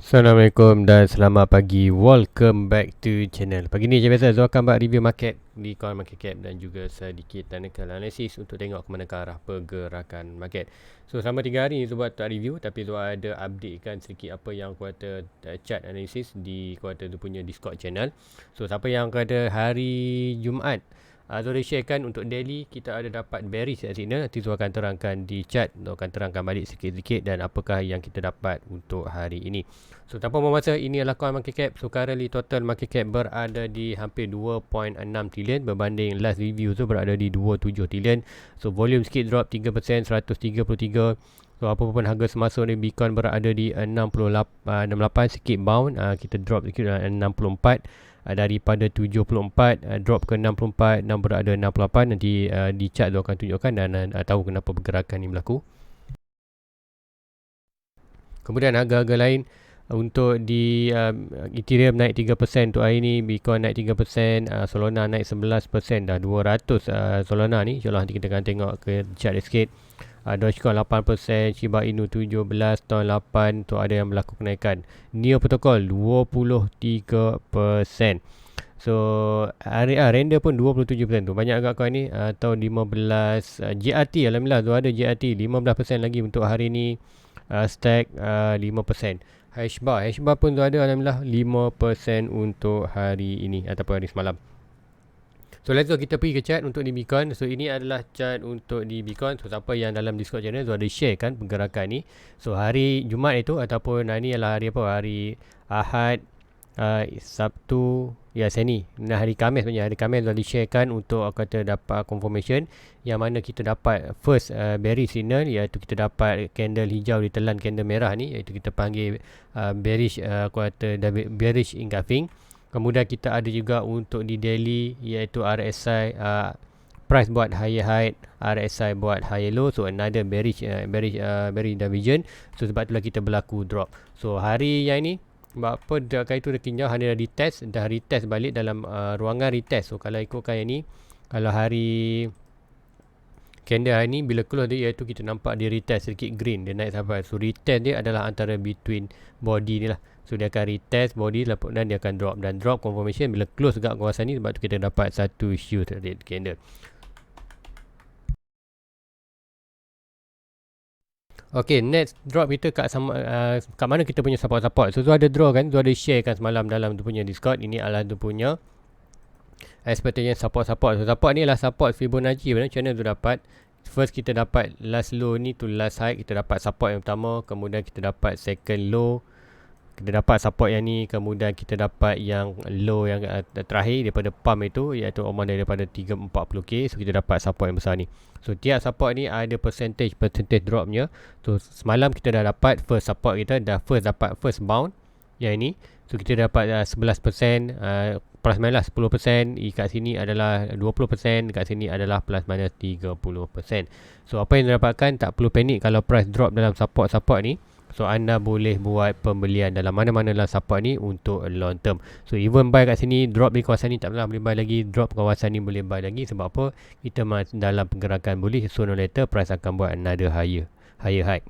Assalamualaikum dan selamat pagi. Welcome back to channel. Pagi ni macam biasa Zul akan buat review market di coin market cap dan juga sedikit technical analysis untuk tengok ke mana ke arah pergerakan market. So selama 3 hari ni Zul buat tak review, tapi Zul ada update kan sedikit apa yang kuartal chart analysis di kuartal tu punya Discord channel. So siapa yang ada hari Jumaat, Zul dah sharekan untuk daily kita ada dapat bearish signal. Nanti Zul akan terangkan di chart, Zul akan terangkan balik sikit-sikit dan apakah yang kita dapat untuk hari ini. So tanpa memasa, ini adalah coin market cap. So currently total market cap berada di hampir 2.6 trilion berbanding last review tu berada di 27 trilion. So volume sikit drop 3%, 133. So apa pun harga semasa ni Bitcoin berada di 68 sikit bound, kita drop sikit 64 daripada 74, drop ke 64, berada 68. Nanti di chart tu akan tunjukkan dan tahu kenapa pergerakan ni berlaku. Kemudian harga-harga lain untuk di Ethereum naik 3% untuk hari ni, Bitcoin naik 3%, Solana naik 11%, dah 200 Solana ni. InsyaAllah nanti kita akan tengok ke chart sikit. Dogecoin 8%, Shiba Inu 17, Ton 8 tu ada yang berlaku kenaikan. Neo Protocol 23%. So render pun 27% tu. Banyak agak coin ni. Tahun 15 JRT, alhamdulillah tu ada JRT 15% lagi untuk hari ni. Stack 5%. Hashbar pun tu ada alhamdulillah 5% untuk hari ini ataupun hari semalam. So let's go kita pergi ke chart untuk di Bitcoin. So ini adalah chart untuk di Bitcoin. So siapa yang dalam Discord channel tu ada share kan pergerakan ni. So hari Jumaat itu ataupun ni adalah hari apa? Hari Ahad, Sabtu, ya sini. Nah hari Khamis sebenarnya. Hari Khamis dah di-sharekan untuk kata dapat confirmation yang mana kita dapat first bearish signal, iaitu kita dapat candle hijau ditelan candle merah ni, iaitu kita panggil bearish bearish engulfing. Kemudian kita ada juga untuk di daily, iaitu RSI price buat higher high, RSI buat higher low. So another bearish divergence. So sebab itulah kita berlaku drop. So hari yang ni sebab apa dekat itu dah tinjau, hanya dah retest balik dalam ruangan retest. So kalau ikutkan yang ni, kalau hari candle hari ni bila close dia, iaitu kita nampak dia retest sedikit green, dia naik sampai. So retest dia adalah antara between body ni lah. So dia akan retest body dan dia akan drop, dan drop confirmation bila close dekat kawasan ni. Sebab tu kita dapat satu issue red candle. Okay, next drop kita kat mana kita punya support. So tu ada draw kan, tu ada share kan semalam dalam tu punya Discord. Ini adalah tu punya expectation support. So support ni adalah support Fibonacci. Macam mana tu dapat? First kita dapat last low ni to last high, kita dapat support yang pertama. Kemudian kita dapat second low, kita dapat support yang ni. Kemudian kita dapat yang low yang terakhir daripada pump itu, iaitu oman daripada 340k. So kita dapat support yang besar ni. So tiap support ni ada percentage dropnya. So semalam kita dah dapat first support, kita dah dapat first bound yang ini. So kita dapat 11%, plus minus 10%. Kat sini adalah 20%, kat sini adalah plus minus 30%. So apa yang dapatkan, tak perlu panik kalau price drop dalam support ni. So anda boleh buat pembelian dalam mana-mana dalam support ni untuk long term. So even buy kat sini, drop di kawasan ni tak pernah boleh buy lagi, drop kawasan ni boleh buy lagi. Sebab apa? Kita dalam pergerakan bullish, sooner or later price akan buat another higher high.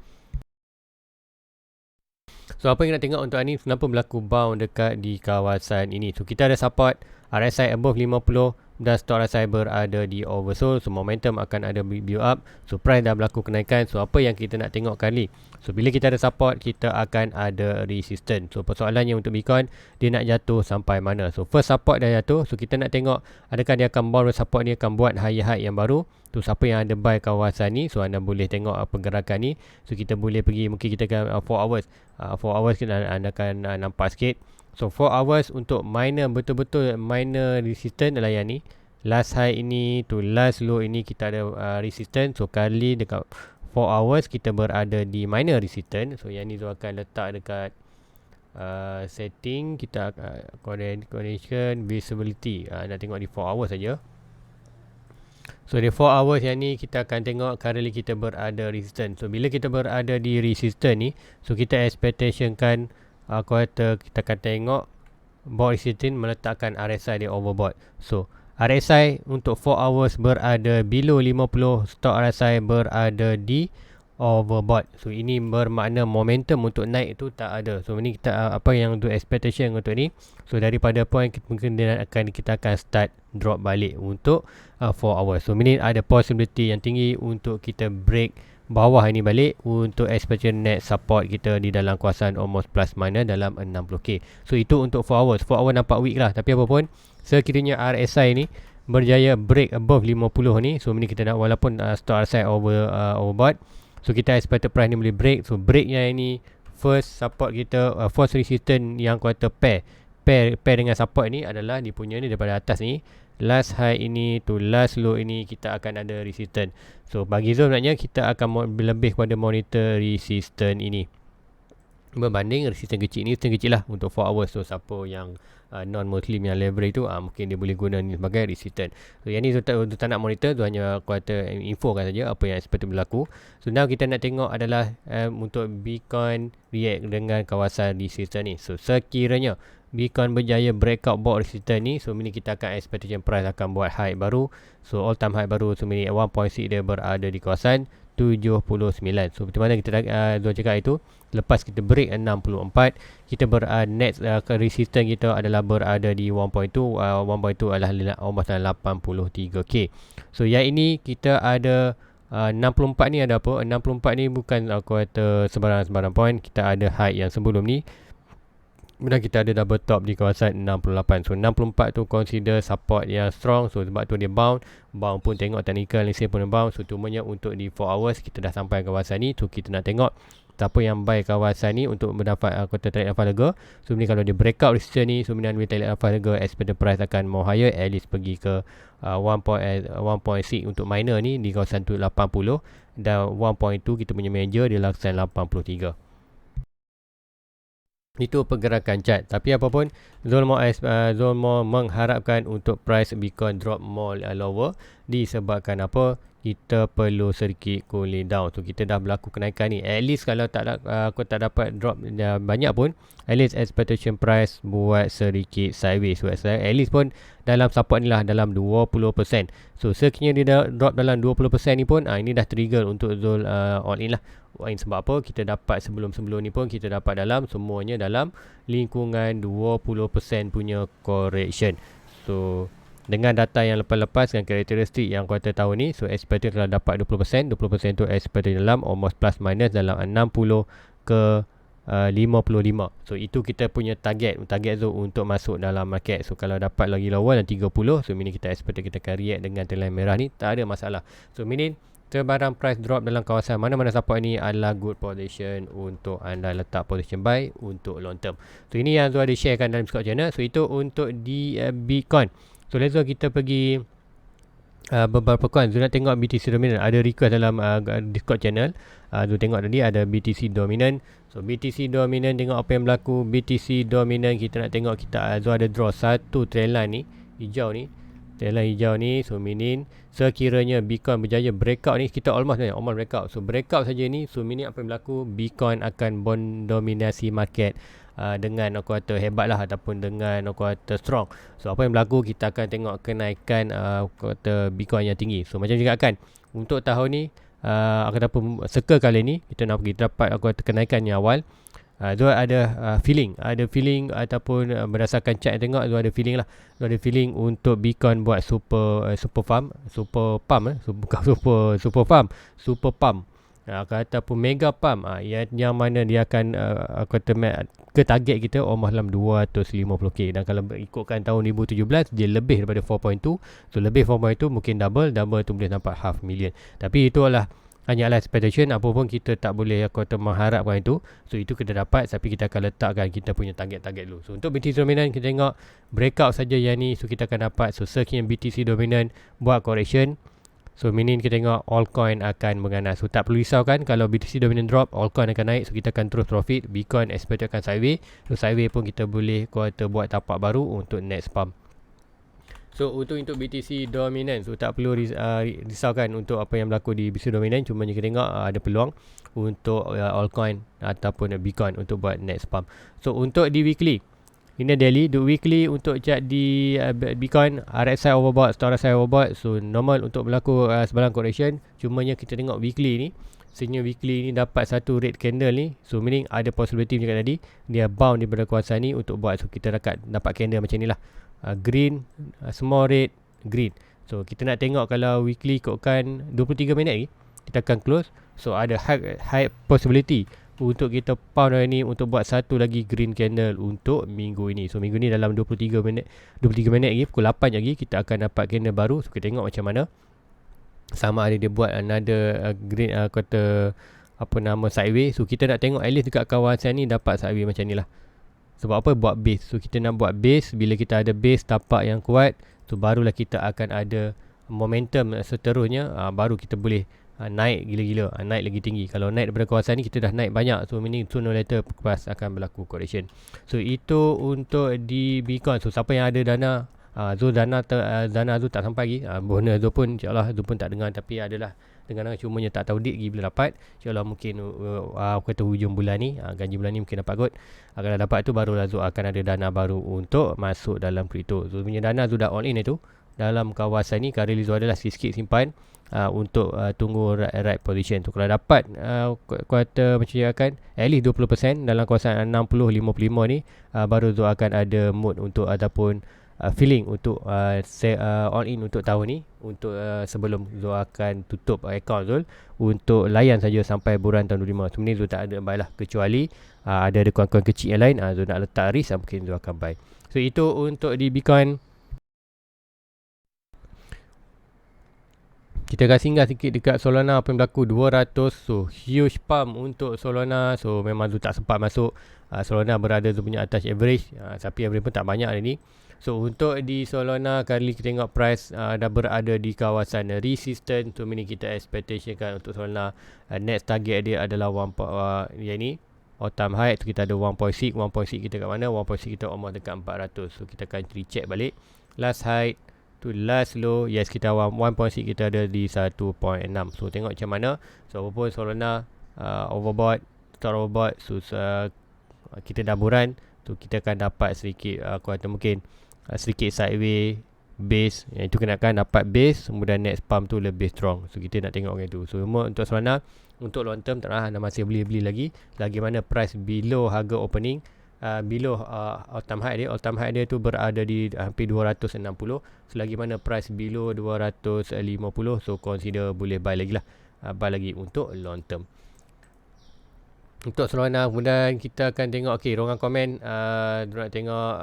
So apa yang nak tengok untuk hari ni, kenapa berlaku bound dekat di kawasan ini. So kita ada support RSI above 50 dan stop RSI berada di oversold. So momentum akan ada build up. So price dah berlaku kenaikan. So apa yang kita nak tengok kali, so bila kita ada support, kita akan ada resistance. So persoalannya untuk Bitcoin, dia nak jatuh sampai mana. So first support dah jatuh. So kita nak tengok adakah dia akan bounce, support ni akan buat high yang baru. Tu siapa yang ada buy kawasan ni, so anda boleh tengok pergerakan ni. So kita boleh pergi, mungkin kita akan 4 hours. 4 hours kita anda akan nampak sikit. So 4 hours untuk minor, betul-betul minor resistance adalah yang ni. Last high ini to last low ini kita ada resistance. So kali dekat 4 hours kita berada di minor resistance. So yang ni tu akan letak dekat setting kita, condition visibility. Nak tengok di 4 hours saja. So di 4 hours yang ni kita akan tengok currently kita berada resistance. So bila kita berada di resistance ni, so kita expectation kan kita akan tengok board resistance meletakkan RSI di overbought. So RSI untuk 4 hours berada below 50, stop RSI berada di overbought. So ini bermakna momentum untuk naik tu tak ada. So ini kita apa yang untuk expectation untuk ni. So daripada point mungkin kita akan start drop balik untuk 4 hours. So ini ada possibility yang tinggi untuk kita break bawah ini balik untuk expectation net support kita di dalam kawasan almost plus minus dalam 60k. So itu untuk 4 hours. 4 hours nampak weak lah, tapi apa pun sekiranya RSI ni berjaya break above 50 ni, so ini kita nak walaupun stop RSI overbought. So kita expected price ni boleh break. So breaknya ini first support kita, first resistance yang kuartal pair dengan support ni adalah dia punya ni daripada atas ni. Last high ini to last low ini kita akan ada resistance. So bagi zone sebenarnya kita akan lebih kepada monitor resistance ini berbanding resistance kecil ni. Resistance kecil lah untuk 4 hours. So siapa yang non-Muslim yang leverage tu mungkin dia boleh guna ni sebagai resistance. So yang ni tak nak monitor tu, hanya kuartal info kan saja apa yang expected berlaku. So now kita nak tengok adalah untuk Bitcoin react dengan kawasan resistance ni. So sekiranya Bitcoin berjaya breakout bawah resistance ni, so ini kita akan expectation price akan buat high baru. So all time high baru. So ini 1.6 dia berada di kawasan 79. So macam mana kita Zul cakap itu, lepas kita break 64, kita next resistance kita adalah berada di 1.2. 1.2 adalah almost 83k. So yang ini kita ada 64 ni ada apa? 64 ni bukan aku kata sembarang point. Kita ada high yang sebelum ni, kemudian kita ada double top di kawasan 68. So 64 tu consider support yang strong. So sebab tu dia bound pun tengok technical listing pun bound. So cumanya untuk di 4 hours kita dah sampai kawasan ni. So kita nak tengok siapa yang buy kawasan ni untuk mendapat kota trade alpha lega. So ni kalau dia breakout resistance ni, so kemudian trade alpha lega expected price akan more higher, at least pergi ke 1.6 untuk minor ni di kawasan 80, dan 1.2 kita punya major di kawasan 83. Itu pergerakan chart. Tapi apapun, Zul mau mengharapkan untuk price Bitcoin drop more lower disebabkan apa? Kita perlu sedikit cooling down. So kita dah berlaku kenaikan ni. At least kalau aku tak dapat drop banyak pun, at least expectation price buat sedikit sideways. So at least pun dalam support ni lah dalam 20%. So sekiranya dia drop dalam 20% ni pun, ini dah trigger untuk Zul all in lah. Sebab apa? Kita dapat sebelum ni pun kita dapat dalam semuanya dalam lingkungan 20% punya correction. So dengan data yang lepas-lepas dengan karakteristik yang kuartal tahun ni, so expected telah dapat 20%. 20% tu expected dalam almost plus minus dalam 60 ke 55. So itu kita punya target tu untuk masuk dalam market. So kalau dapat lagi lower dan 30, so ini kita expected kita akan react dengan telan merah ni, tak ada masalah. So meaning sebarang price drop dalam kawasan mana-mana support ni adalah good position untuk anda letak position buy untuk long term. So ini yang Zul ada sharekan dalam Discord channel. So itu untuk di Bitcoin. So let's go kita pergi beberapa coin. Zul nak tengok BTC dominant. Ada request dalam Discord channel. Zul tengok tadi ada BTC dominant. So BTC dominant, tengok apa yang berlaku. BTC dominant kita nak tengok, Zul ada draw satu trend line ni, hijau ni, trend line hijau ni. So meaning sekiranya Bitcoin berjaya breakout ni, kita almost breakout. So breakout saja ni, so meaning apa yang berlaku, Bitcoin akan dominasi market dengan aku kata hebat lah, ataupun dengan aku kata strong. So apa yang berlaku, kita akan tengok kenaikan aku kata Bitcoin yang tinggi. So macam juga kan untuk tahun ni, aku kata circle kali ni kita nak pergi dapat aku kata kenaikan yang awal. Zul ada feeling ataupun berdasarkan chart yang tengok, Zul ada feeling lah. Zul ada feeling untuk Bitcoin buat super pump ataupun mega pump, yang mana dia akan aku kata ke target kita almost dalam 250k. Dan kalau ikutkan tahun 2017, dia lebih daripada 4.2. So lebih 4.2 mungkin double tu boleh nampak 500,000. Tapi itu adalah hanyalah expectation. Apa pun kita tak boleh aku kata mengharapkan itu. So itu kita dapat, tapi kita akan letakkan kita punya target dulu. So untuk BTC dominant kita tengok breakout saja yang ni, so kita akan dapat. So sekian BTC dominant buat correction. So meaning kita tengok all coin akan mengganas. So tak perlu risau kan, kalau BTC dominant drop, all coin akan naik. So kita akan terus profit. Bitcoin expected akan sideways. So sideways pun kita boleh kuata buat tapak baru untuk next pump. So untuk BTC dominant, so tak perlu risaukan untuk apa yang berlaku di BTC dominant. Cuma kita tengok ada peluang untuk altcoin ataupun Bitcoin untuk buat next pump. So untuk di weekly, Ini daily. Untuk weekly, untuk chart di Bitcoin, RSI overbought, RSI overbought. So normal untuk berlaku sebarang correction. Cumanya kita tengok weekly ni, sehingga weekly ni dapat satu red candle ni. So meaning ada possibility macam tadi, dia bound daripada kawasan ni untuk buat. So kita dapat candle macam ni lah, green, small red, green. So kita nak tengok kalau weekly ikutkan 23 minit lagi, kita akan close. So ada high possibility untuk kita pound hari ni untuk buat satu lagi green candle untuk minggu ini. So minggu ni dalam 23 minit lagi, pukul 8 lagi kita akan dapat candle baru. So kita tengok macam mana, sama ada dia buat another green kata apa nama sideways. So kita nak tengok at least dekat kawasan ni dapat sideways macam ni lah. Sebab apa? Buat base. So kita nak buat base. Bila kita ada base tapak yang kuat, so barulah kita akan ada momentum seterusnya, baru kita boleh naik gila-gila, naik lagi tinggi. Kalau naik daripada kawasan ni, kita dah naik banyak. So meaning sooner or later pas akan berlaku correction. So itu untuk di Bitcoin. So siapa yang ada dana, Zul dana Zul tak sampai lagi. Bonus Zul pun insyaAllah Zul pun tak dengar, tapi adalah dengar cumanya tak tahu date lagi bila dapat. InsyaAllah mungkin kata hujung bulan ni, ganji bulan ni mungkin dapat kot. Kalau dapat tu barulah Zul akan ada dana baru untuk masuk dalam kripto. Zul punya dana Zul dah all in itu dalam kawasan ni. Currently Zul adalah sikit-sikit simpan untuk tunggu right position tu. Kalau dapat kuartal percayaan at least 20% dalam kawasan 60-55 ni, baru Zul akan ada mood untuk ataupun feeling untuk all in untuk tahun ni, untuk sebelum Zul akan tutup account Zul untuk layan saja sampai bulan tahun 2025. Sebenarnya Zul tak ada buy lah, kecuali ada kawan-kawan kecil yang lain, Zul nak letak risk, mungkin Zul akan buy. So itu untuk di Bitcoin. Kita akan singgah sikit dekat Solana. Apa yang berlaku 200. So huge pump untuk Solana. So memang Zul tak sempat masuk. Solana berada Zul punya atas average, tapi average pun tak banyak hari ni. So untuk di Solana kali kita tengok price dah berada di kawasan resistance. So meaning kita expectation kan untuk Solana next target dia adalah yang ni all time high tu kita ada 1.6. 1.6 kita kat mana? 1.6 kita almost dekat 400. So kita akan recheck balik last high to last low. Yes, kita 1.6 kita ada di 1.6. So tengok macam mana. So apapun Solana overbought, start overbought. So kita dah buran. So kita akan dapat sedikit kuartal mungkin sedikit sideways base. Yang itu kenakan dapat base, kemudian next pump tu lebih strong. So kita nak tengok macam tu. So untuk Solana, untuk long term tak lah, anda masih beli lagi. Lagi mana price below harga opening, below all time high dia. All time high dia tu berada di hampir 260. Selagi mana price below 250, so consider boleh buy lagi lah, buy lagi untuk long term. Untuk Solana, kemudian kita akan tengok diorang komen, diorang nak tengok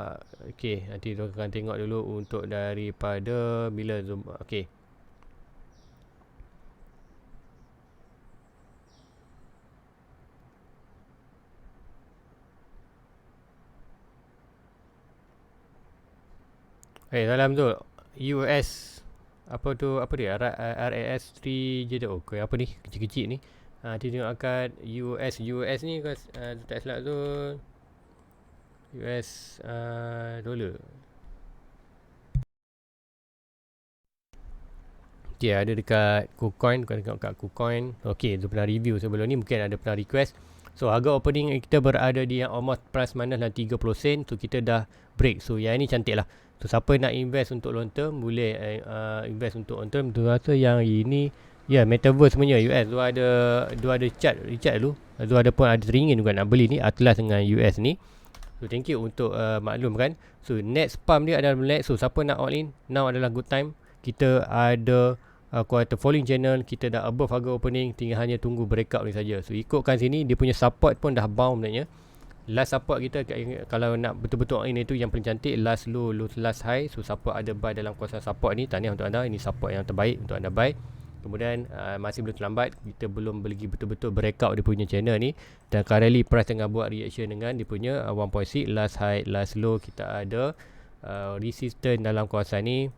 nanti diorang akan tengok dulu untuk daripada bila Zoom. Dalam tu US apa dia RAS 3 je tu. Apa ni kecil-kecil ni. Nanti tengok akan US ni tak silap tu US dollar. Ada dekat KuCoin. Kau tengok kat KuCoin. Dia pernah review sebelum ni, mungkin ada pernah request. So harga opening kita berada di yang almost plus minus lah 30 sen. So kita dah break. So yang ni cantik lah. So siapa nak invest untuk long term, boleh invest untuk long term. Tu rasa yang ini metaverse punya US. Dia ada chart dulu. Dia ada pun ada teringin juga nak beli ni Atlas dengan US ni. So thank you untuk maklum kan. So next pump dia adalah next. So siapa nak all in, now adalah good time. Kita ada kuartal falling channel, kita dah above harga opening, tinggal hanya tunggu breakout ni saja. So ikutkan sini, dia punya support pun dah bound sebenarnya. Last support kita kalau nak betul-betul all in itu yang paling cantik, last low, last high. So support ada buy dalam kawasan support ni. Tahniah untuk anda, ini support yang terbaik untuk anda buy. Kemudian masih belum terlambat, kita belum pergi betul-betul breakout dia punya channel ni. Dan currently price tengah buat reaction dengan dia punya 1.6 last high, last low. Kita ada resistance dalam kawasan ni.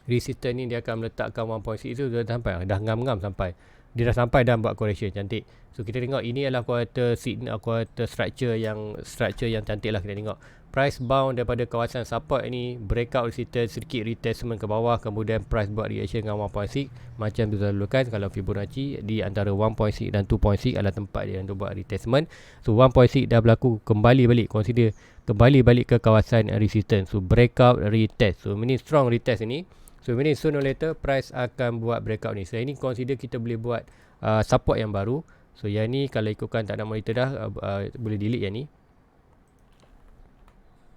Resistance ni dia akan meletakkan 1.6 itu dah sampai, dah ngam-ngam sampai dia dah sampai dan buat correction cantik. So kita tengok ini adalah quarter structure yang cantik lah. Kita tengok price bound daripada kawasan support ini, breakout resistance, sedikit retestment ke bawah, kemudian price buat reaction dengan 1.6 macam tu lalukan. Kalau Fibonacci di antara 1.6 dan 2.6 adalah tempat dia untuk buat retestment. So 1.6 dah berlaku, kembali balik, consider kembali balik ke kawasan resistance. So breakout retest, so ini strong retest ini. So ini sooner or later price akan buat breakout ni. So ini consider kita boleh buat support yang baru. So yang ni kalau ikutkan tak nak monitor dah, boleh delete yang ni.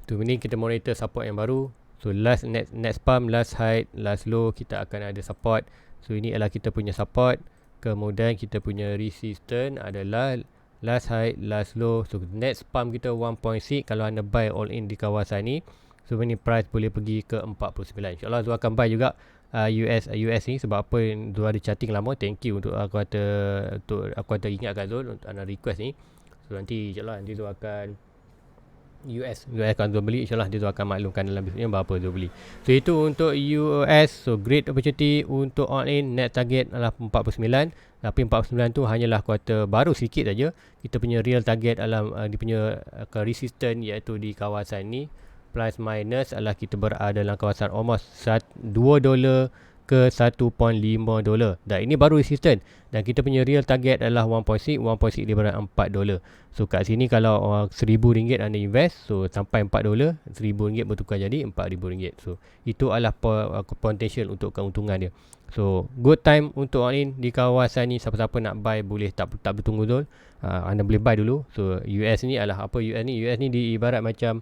Tu ni kita monitor support yang baru. So last next pump, last height, last low, kita akan ada support. So ini adalah kita punya support. Kemudian kita punya resistance adalah last height, last low. So next pump kita 1.6. Kalau anda buy all in di kawasan ni, so ini price boleh pergi ke 49. InsyaAllah Zul akan buy juga US ni. Sebab apa Zul ada chatting lama. Thank you untuk aku kata ingatkan Zul untuk anda request ni. So nanti insyaAllah nanti Zul akan US akan Zul beli. InsyaAllah dia akan maklumkan dalam besoknya berapa Zul beli. So itu untuk US. So great opportunity untuk all in. Net target adalah 49. Tapi 49 tu hanyalah kuarter baru sikit saja. Kita punya real target dalam dia punya resistance iaitu di kawasan ni. Plus minus adalah kita berada dalam kawasan almost $2 ke $1.5. Dan ini baru resistance. Dan kita punya real target adalah 1.6 dia berada $4. So kat sini kalau RM1,000 anda invest, so sampai $4, RM1,000 bertukar jadi RM4,000. So itu adalah potential untuk keuntungan dia. So good time untuk all in di kawasan ni. Siapa-siapa nak buy boleh tak bertunggu Zul. Anda boleh buy dulu. So US ni adalah apa? US ni diibarat macam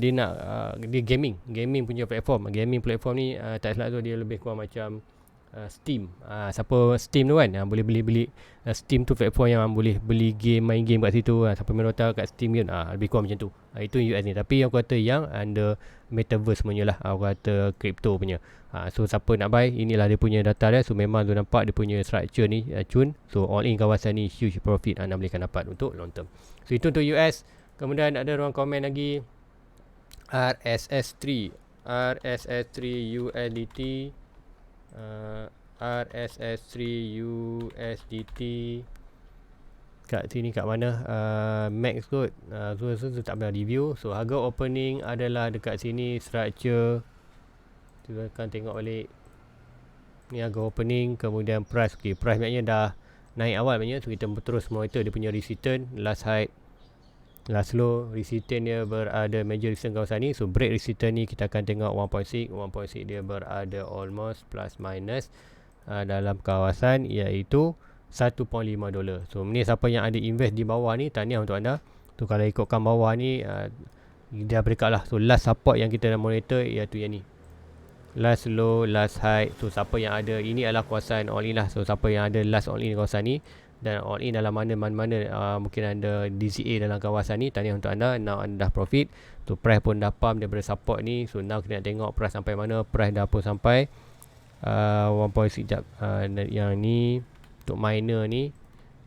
dia gaming punya platform. Gaming platform ni tak salah tu dia lebih kurang macam Steam. Siapa Steam tu kan, boleh beli Steam tu platform yang boleh beli game, main game kat situ. Siapa main Dota kat Steam kan, lebih kurang macam tu. Itu US ni. Tapi aku kata yang under metaverse punya lah, aku kata crypto punya. So siapa nak buy, inilah dia punya data dia. So memang tu nampak dia punya structure ni cun. So all in kawasan ni huge profit anda boleh dapat untuk long term. So itu untuk US. Kemudian ada ruang komen lagi RSS3 USDT, RSS3 USDT kat sini kat mana, max kot. So tak pernah review. So harga opening adalah dekat sini, structure kita akan tengok balik ni harga opening. Kemudian price, okay, price maknanya dah naik awal maknanya. So kita terus monitor dia punya resistance, last height, last low. Resistance dia berada major resistance kawasan ni. So break resistance ni kita akan tengok 1.6 dia berada almost plus minus dalam kawasan iaitu $1.5. So ni siapa yang ada invest di bawah ni, tahniah untuk anda. Tu kalau ikutkan bawah ni dia breakout lah. So last support yang kita nak monitor iaitu yang ni, last low, last high. So siapa yang ada, ini adalah kawasan all in lah. So siapa yang ada last all in kawasan ni dan all in dalam mana-mana mungkin anda DCA dalam kawasan ni, tahniah untuk anda. Now anda dah profit. So price pun dah pump daripada support ni. So now kita nak tengok price sampai mana. Price dah pun sampai 1.6 jap. Yang ni untuk minor ni,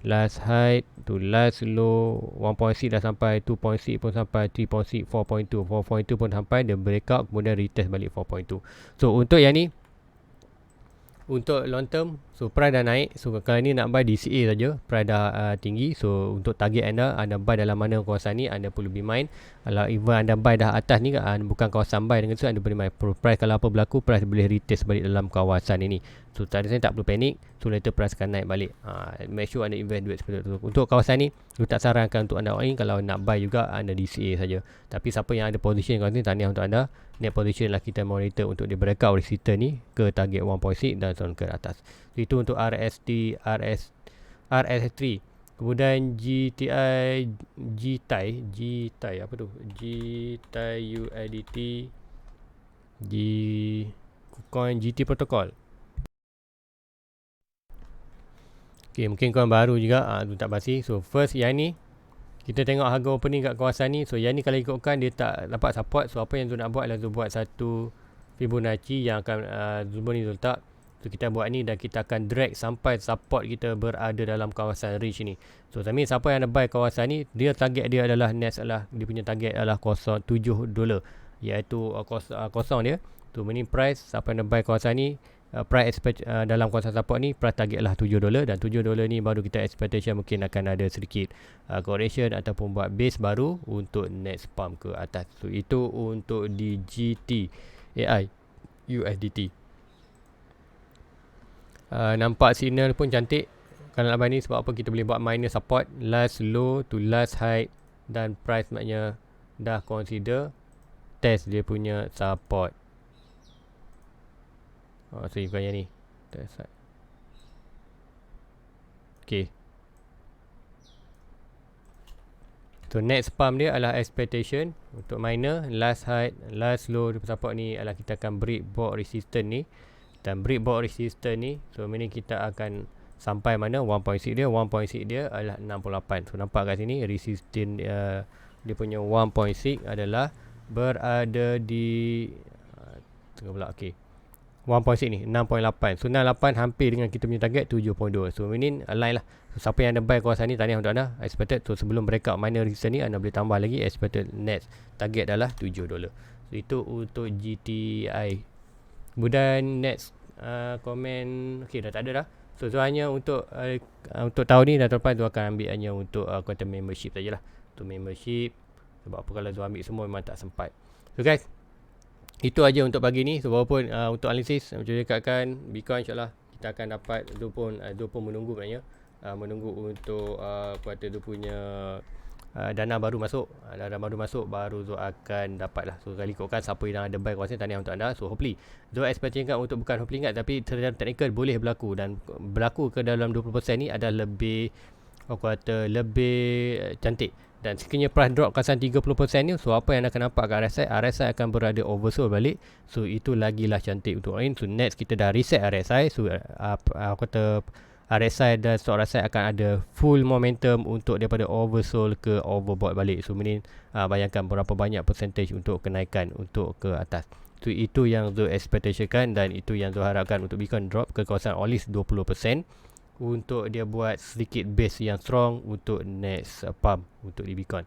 last high to last low 1.6 dah sampai, 2.6 pun sampai, 3.6, 4.2 pun sampai. Dia breakout kemudian retest balik 4.2. So untuk yang ni, untuk long term, so price dah naik. So kalau ni nak buy DCA saja, price dah tinggi. So untuk target anda buy dalam mana kawasan ni, anda perlu be mind. Kalau even anda buy dah atas ni, bukan kawasan buy dengan tu, anda boleh mind price. Kalau apa berlaku, price boleh retest balik dalam kawasan ini. So tadi saya tak perlu panik. So later price akan naik balik. Make sure anda invest duit seperti itu. Untuk kawasan ni, saya tak sarankan untuk anda all in. Kalau nak buy juga, anda DCA saja. Tapi siapa yang ada position kawasan ni, tahniah untuk anda. Net position lah kita monitor untuk dia breakout resistance ni ke target 1.6 dan turun ke atas. So itu untuk RSS3. Kemudian GTI apa tu? GTI USDT, Coin GT Protocol. Okay, mungkin korang baru juga tak pasti. So first yang ni, kita tengok harga opening kat kawasan ni. So yang ni kalau ikutkan dia tak dapat support. So apa yang Zul nak buat adalah Zul buat satu Fibonacci yang akan Zul ni Zul letak. So kita buat ni dan kita akan drag sampai support kita berada dalam kawasan range ni. So tapi siapa yang nak buy kawasan ni, dia target dia adalah next adalah, dia punya target adalah $7 iaitu kosong dia. So ini price, siapa yang nak buy kawasan ni, price expect dalam kawasan support ni price target lah $7 dan $7 ni baru kita expectation mungkin akan ada sedikit correction ataupun buat base baru untuk next pump ke atas. So itu untuk di GT AI USDT. Nampak signal pun cantik kalau nak ni, sebab apa kita boleh buat minor support last low to last high dan price maknanya dah consider test dia punya support. So bukan yang ni. Okay. So next pump dia adalah expectation untuk minor last high, last low support ni adalah kita akan break board resistance ni. Dan break board resistance ni, so meaning kita akan sampai mana 1.6 dia. 1.6 dia adalah 68. So nampak kat sini resistance dia punya 1.6 adalah berada di tengah pula. Okay, 1.6 ni 6.8. So 68 hampir dengan kita punya target 7.2. So meaning align lah. So siapa yang ada buy kawasan ni, tahniah untuk anda. Expected, so sebelum breakout minor resistance ni anda boleh tambah lagi. Expected next target adalah $7. So itu untuk GTI. Kemudian next komen, okay, dah tak ada dah. So hanya untuk tahun ni dan tahun depan tu akan ambil hanya untuk konten membership sajalah. Untuk membership, sebab apa kalau tu ambil semua memang tak sempat. So guys, itu aja untuk pagi ni. So walaupun untuk analisis macam cakapkan, Bitcoin insyaAllah kita akan dapat dia pun menunggu maknanya menunggu untuk kuartal tu punya dana baru masuk. Dana baru masuk baru Zul akan dapat lah. So kali ikutkan siapa yang ada buy kawasan, tahniah untuk anda. So hopefully Zul expectation kan untuk bukan hopefully ingat, tapi secara technical boleh berlaku. Dan berlaku ke dalam 20% ni adalah lebih lebih cantik. Dan sekiranya price drop kawasan 30% ni, so apa yang akan nampak kat RSI, RSI akan berada oversold balik. So itu lagilah cantik untuk lain. So next kita dah reset RSI. So RSI dan stock RSI akan ada full momentum untuk daripada oversold ke overbought balik. So meaning bayangkan berapa banyak percentage untuk kenaikan untuk ke atas. So itu yang Zul expectationkan dan itu yang Zul harapkan untuk Bitcoin drop ke kawasan at least 20% untuk dia buat sedikit base yang strong untuk next pump untuk di Bitcoin.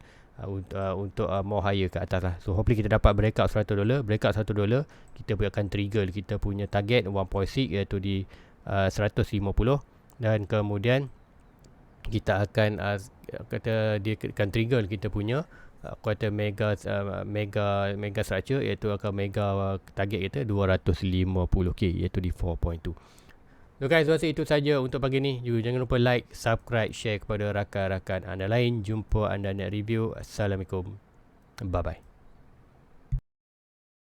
Untuk more higher ke atas lah. So hopefully kita dapat breakout $100. Breakout $100, kita akan trigger kita punya target 1.6 iaitu di 150. Dan kemudian kita akan kata dia akan trigger kita punya kuartal mega structure, iaitu akan mega target kita 250k iaitu di 4.2. So guys, rasa itu saja untuk pagi ni. Jangan lupa like, subscribe, share kepada rakan-rakan anda lain. Jumpa anda next review. Assalamualaikum. Bye bye.